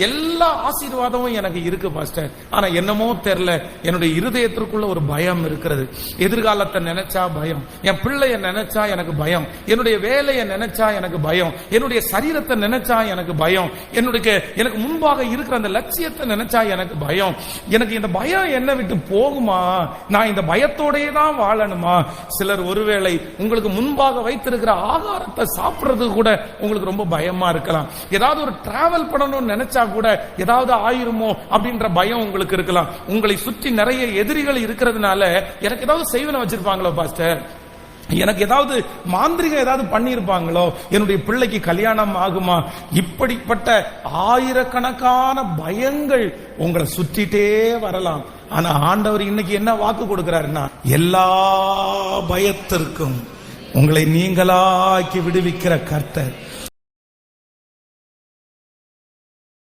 எல்லா ஆசீர்வாதமும் எனக்கு இருக்கு பாஸ்டர். ஆனா என்னமோ தெரியல, என்னுடைய இருதயத்திற்குள்ள ஒரு பயம் இருக்கிறது. எதிர்காலத்தை நினைச்சா பயம், என் பிள்ளைய நினைச்சா எனக்கு பயம், என்னுடைய வேலையை நினைச்சா எனக்கு பயம், என்னுடைய சரீரத்தை நினைச்சா எனக்கு பயம், எனக்கு முன்பாக இருக்கிற அந்த லட்சியத்தை நினைச்சா எனக்கு பயம். எனக்கு இந்த பயம் என்ன விட்டு போகுமா? நான் இந்த பயத்தோடயே தான் வாழணுமா? சிலர் ஒருவேளை உங்களுக்கு முன்பாக வைத்திருக்கிற ஆகாரத்தை சாப்பிடுறது கூட உங்களுக்கு ரொம்ப பயமா இருக்கலாம். ஏதாவது ஒரு டிராவல் பண்ணணும்னு நினைச்சா கூட ஏதாவது ஆயிருமோ அப்படின்ற பயம் உங்களுக்கு இருக்கலாம். உங்களை சுற்றி நிறைய எதிரிகள் இருக்கிறதுனால எனக்கு ஏதாவது செய்வன வச்சிருப்பாங்களோ பாஸ்டர், எனக்கு ஏதாவது மாந்திரிகம் ஏதாவது பண்ணியிருப்பாங்களோ, என்னுடைய பிள்ளைக்கு கல்யாணம் ஆகுமா, இப்படிப்பட்ட ஆயிரக்கணக்கான பயங்கள் உங்களை சுற்றிட்டே வரலாம். ஆனா ஆண்டவர் இன்னைக்கு என்ன வாக்கு கொடுக்கிறாருன்னா, எல்லா பயத்திற்கும் உங்களை நீங்களாக்கி விடுவிக்கிற கர்த்தர்.